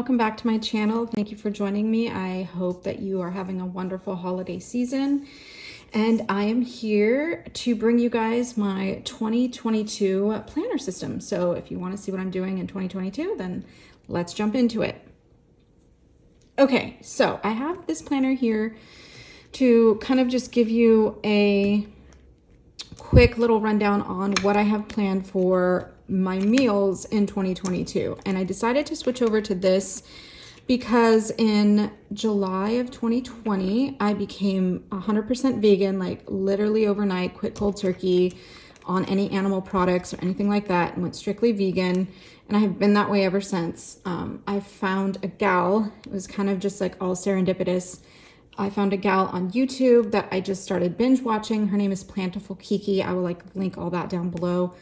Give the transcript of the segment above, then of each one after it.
welcome back to my channel. Thank you for joining me. I hope that you are having a wonderful holiday season. And I am here to bring you guys my 2022 planner system. So if you want to see what I'm doing in 2022, then let's jump into it. Okay, so I have this planner here to kind of just give you a quick little rundown on what I have planned for my meals in 2022. And I decided to switch over to this because in July of 2020, I became 100% vegan, like literally overnight, quit cold turkey on any animal products or anything like that, and went strictly vegan. And I have been that way ever since. I found a gal, it was kind of just like all serendipitous. I found a gal on YouTube that I just started binge watching. Her name is Plantiful KIKI. I will link all that down below.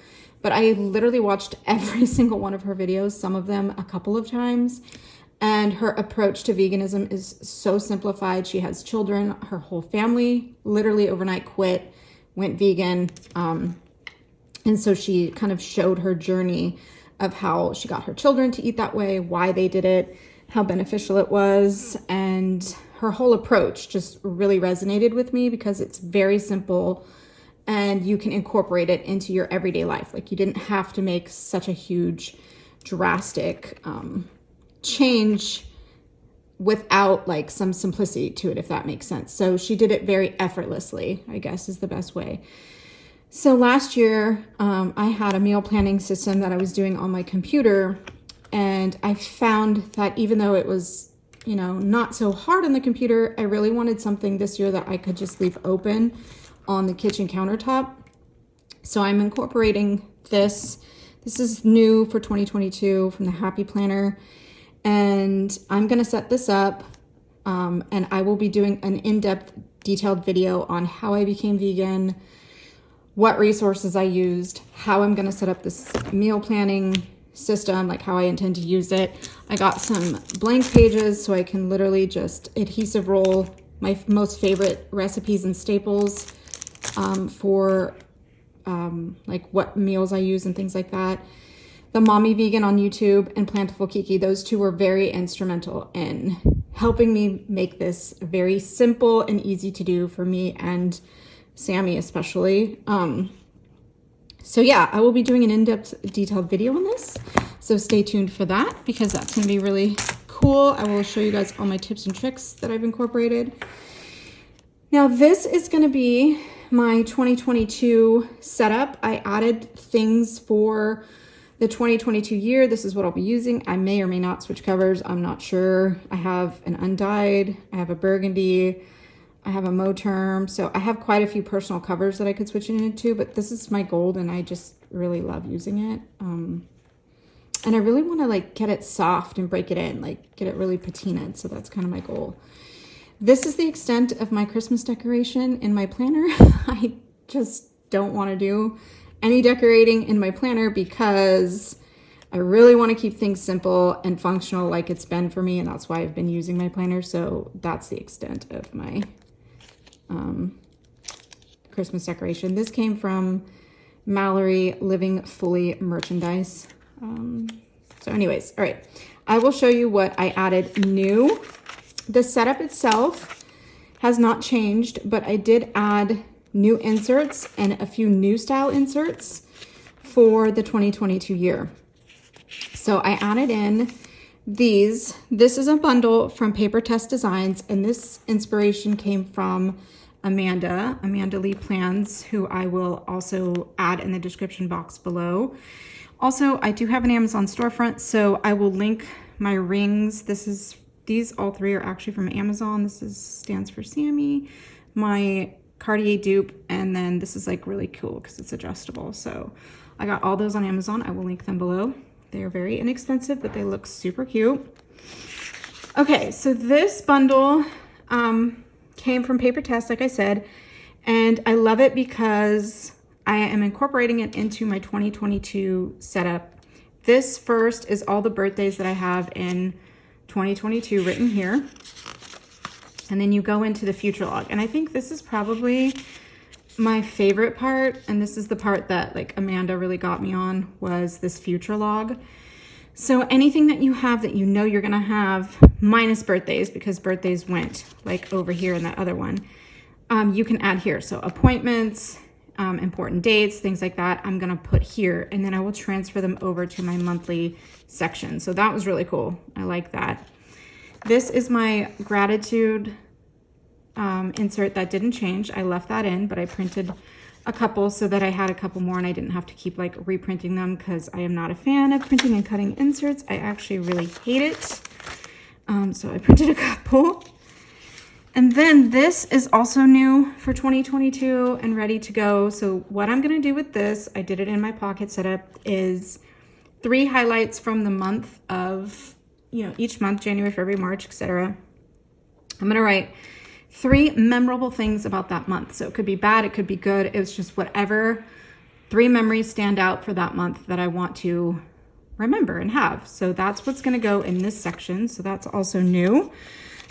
But I literally watched every single one of her videos, some of them a couple of times. And her approach to veganism is so simplified. She has children, her whole family literally overnight quit, went vegan. And so she kind of showed her journey of how she got her children to eat that way, why they did it, how beneficial it was. And her whole approach just really resonated with me because it's very simple and you can incorporate it into your everyday life. Like, you didn't have to make such a huge, drastic change without like some simplicity to it, if that makes sense. So she did it very effortlessly, I guess is the best way. So last year, I had a meal planning system that I was doing on my computer, and I found that even though it was, you know, not so hard on the computer, I really wanted something this year that I could just leave open on the kitchen countertop. So I'm incorporating this. This is new for 2022 from the Happy Planner. And I'm gonna set this up and I will be doing an in-depth detailed video on how I became vegan, what resources I used, how I'm gonna set up this meal planning system, like how I intend to use it. I got some blank pages so I can literally just adhesive roll my most favorite recipes and staples for like what meals I use and things like that. The Mommy Vegan on YouTube and Plantiful KIKI, those two were very instrumental in helping me make this very simple and easy to do for me and Sammy especially. So yeah, I will be doing an in-depth detailed video on this. So stay tuned for that because that's gonna be really cool. I will show you guys all my tips and tricks that I've incorporated. Now this is gonna be my 2022 setup. I added things for the 2022 year. This is what I'll be using. I may or may not switch covers. I'm not sure. I have an undyed, I have a burgundy, I have a Moterm. So I have quite a few personal covers that I could switch it into, but this is my gold and I just really love using it. And I really want to like get it soft and break it in, like get it really patinaed. So that's kind of my goal. This is the extent of my Christmas decoration in my planner. I just don't want to do any decorating in my planner because I really want to keep things simple and functional like it's been for me, and that's why I've been using my planner. So that's the extent of my Christmas decoration. This came from Mallory Living Fully merchandise. So anyways, all right, I will show you what I added new. The setup itself has not changed, but I did add new inserts and a few new style inserts for the 2022 year. So I added in these. This is a bundle from Papertess Designs, and this inspiration came from Amanda Leigh Plans, who I will also add in the description box below. Also, I do have an Amazon storefront, so I will link my rings. These all three are actually from Amazon. This stands for Sammy, my Cartier dupe, and then this is like really cool because it's adjustable. So I got all those on Amazon. I will link them below. They're very inexpensive, but they look super cute. Okay, so this bundle came from Papertess, like I said, and I love it because I am incorporating it into my 2022 setup. This first is all the birthdays that I have in 2022 written here. And then you go into the future log. And I think this is probably my favorite part. And this is the part that like Amanda really got me on, was this future log. So anything that you have that you know you're gonna have, minus birthdays, because birthdays went like over here in that other one, you can add here. So appointments, important dates, things like that, I'm gonna put here, and then I will transfer them over to my monthly section. So that was really cool. I like that. This is my gratitude insert that didn't change. I left that in, but I printed a couple so that I had a couple more and I didn't have to keep like reprinting them, because I am not a fan of printing and cutting inserts. I actually really hate it. So I printed a couple. And then this is also new for 2022 and ready to go. So what I'm gonna do with this, I did it in my pocket setup, is 3 highlights from the month of, each month, January, February, March, etc. I'm gonna write 3 memorable things about that month. So it could be bad, it could be good. It's just whatever 3 memories stand out for that month that I want to remember and have. So that's what's gonna go in this section. So that's also new,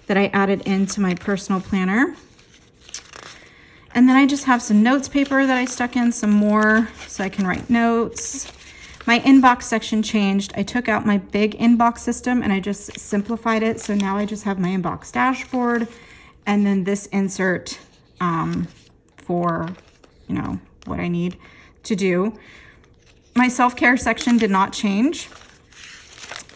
that I added into my personal planner. And then I just have some notes paper that I stuck in some more so I can write notes. My inbox section changed. I took out my big inbox system and I just simplified it. So now I just have my inbox dashboard and then this insert for, what I need to do. My self-care section did not change,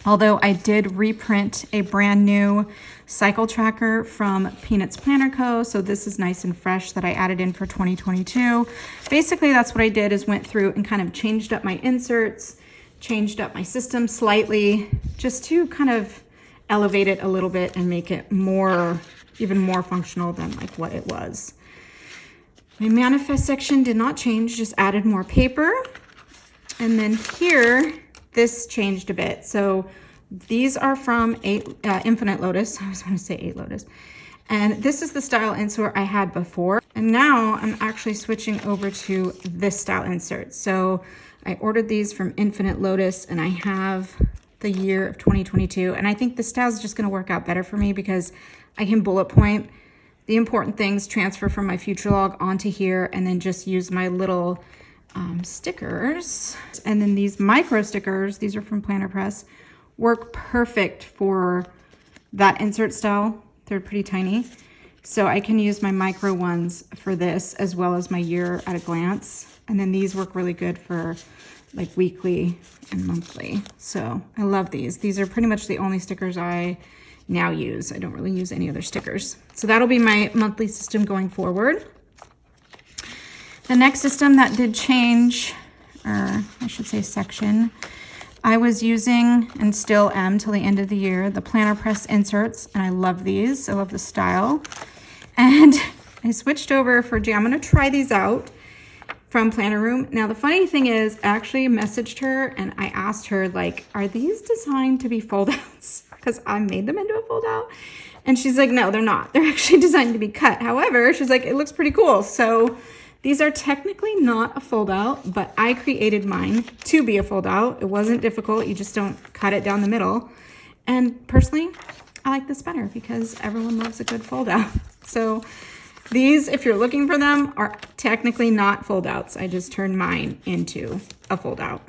although I did reprint a brand new cycle tracker from Peanuts Planner Co. So this is nice and fresh that I added in for 2022. Basically, that's what I did, is went through and kind of changed up my inserts, changed up my system slightly, just to kind of elevate it a little bit and make it even more functional than like what it was. My manifest section did not change, just added more paper. And then here, this changed a bit. So these are from Infinite Lotus. I was going to say 8 Lotus. And this is the style insert I had before. And now I'm actually switching over to this style insert. So I ordered these from Infinite Lotus and I have the year of 2022. And I think the style is just going to work out better for me because I can bullet point the important things, transfer from my future log onto here, and then just use my little stickers. And then these micro stickers, these are from Planner Press, work perfect for that insert style. They're pretty tiny. So I can use my micro ones for this as well as my year at a glance. And then these work really good for like weekly and monthly. So I love these. These are pretty much the only stickers I now use. I don't really use any other stickers. So that'll be my monthly system going forward. The next system that did change, or I should say section, I was using, and still am till the end of the year, the Planner Press inserts, and I love these. I love the style. And I switched over for Jam. I'm gonna try these out from Planner Room. Now the funny thing is, I actually messaged her and I asked her, like, are these designed to be fold outs? Because I made them into a fold out. And she's like, no, they're not. They're actually designed to be cut. However, she's like, it looks pretty cool. So these are technically not a fold out, but I created mine to be a fold out. It wasn't difficult. You just don't cut it down the middle. And personally, I like this better because everyone loves a good fold out. So these, if you're looking for them, are technically not fold outs. I just turned mine into a fold out.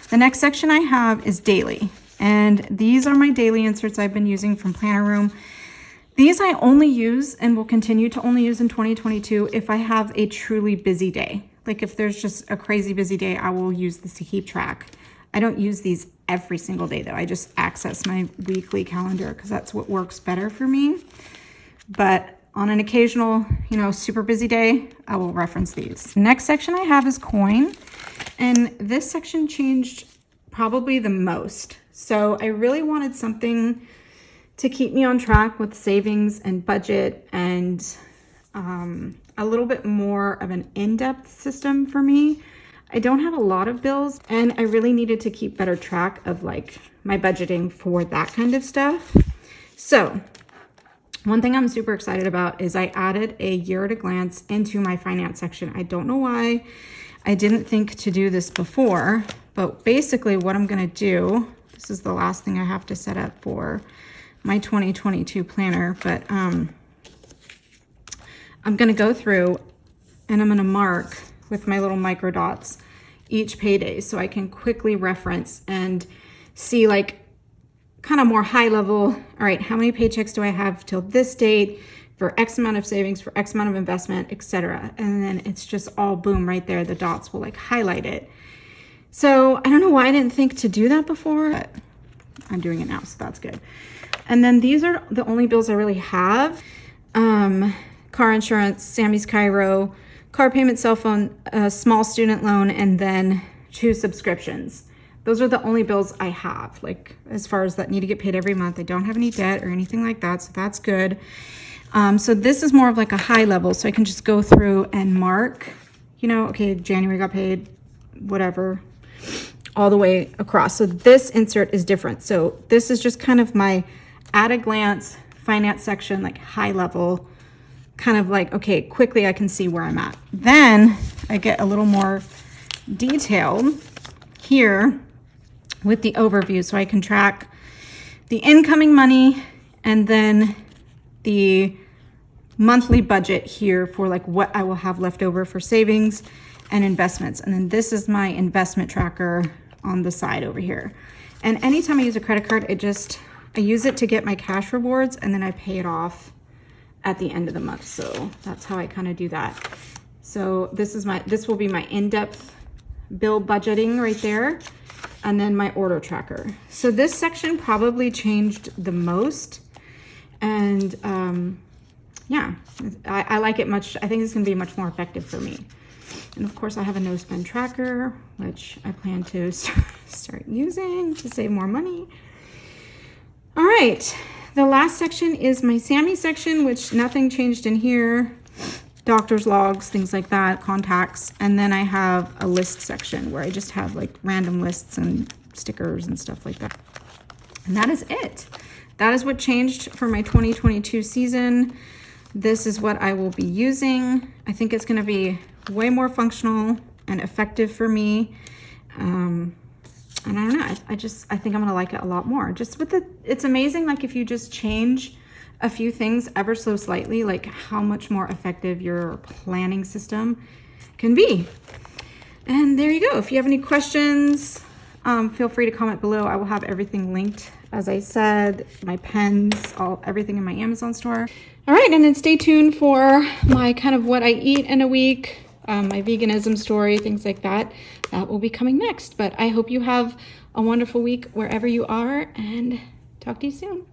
The next section I have is daily. And these are my daily inserts I've been using from Planner Room. These I only use and will continue to only use in 2022 if I have a truly busy day. Like if there's just a crazy busy day, I will use this to keep track. I don't use these every single day though. I just access my weekly calendar because that's what works better for me. But on an occasional, super busy day, I will reference these. Next section I have is coin. And this section changed probably the most. So I really wanted something to keep me on track with savings and budget and a little bit more of an in-depth system for me. I don't have a lot of bills and I really needed to keep better track of like my budgeting for that kind of stuff. So one thing I'm super excited about is I added a year at a glance into my finance section. I don't know why I didn't think to do this before, but basically what I'm gonna do, this is the last thing I have to set up for my 2022 planner, but I'm gonna go through and I'm gonna mark with my little micro dots each payday so I can quickly reference and see like kind of more high level. All right, how many paychecks do I have till this date for X amount of savings, for X amount of investment, etc. And then it's just all boom right there. The dots will like highlight it. So I don't know why I didn't think to do that before, but I'm doing it now, so that's good. And then these are the only bills I really have. Car insurance, Sammy's Cairo, car payment, cell phone, a small student loan, and then 2 subscriptions. Those are the only bills I have, like as far as that need to get paid every month. I don't have any debt or anything like that, so that's good. So this is more of like a high level, so I can just go through and mark, you know, okay, January got paid, whatever, all the way across. So this insert is different. So this is just kind of my at a glance finance section, like high level, kind of like, okay, quickly I can see where I'm at. Then I get a little more detailed here with the overview, so I can track the incoming money and then the monthly budget here for like what I will have left over for savings and investments. And then this is my investment tracker on the side over here. And anytime I use a credit card, I use it to get my cash rewards, and then I pay it off at the end of the month. So that's how I kind of do that. So this will be my in-depth bill budgeting right there, and then my order tracker. So this section probably changed the most, and yeah, I like it much. I think it's gonna be much more effective for me. And of course I have a no spend tracker, which I plan to start using to save more money. All right, the last section is my Sammy section, which nothing changed in here. Doctor's logs, things like that, contacts. And then I have a list section where I just have like random lists and stickers and stuff like that. And that is it. That is what changed for my 2022 season. This is what I will be using. I think it's gonna be way more functional and effective for me. And I don't know, I think I'm gonna like it a lot more. Just with it's amazing, like if you just change a few things ever so slightly, like how much more effective your planning system can be. And there you go. If you have any questions, feel free to comment below. I will have everything linked. As I said, my pens, everything in my Amazon store. All right, and then stay tuned for my kind of what I eat in a week, my veganism story, things like that. That will be coming next. But I hope you have a wonderful week wherever you are, and talk to you soon.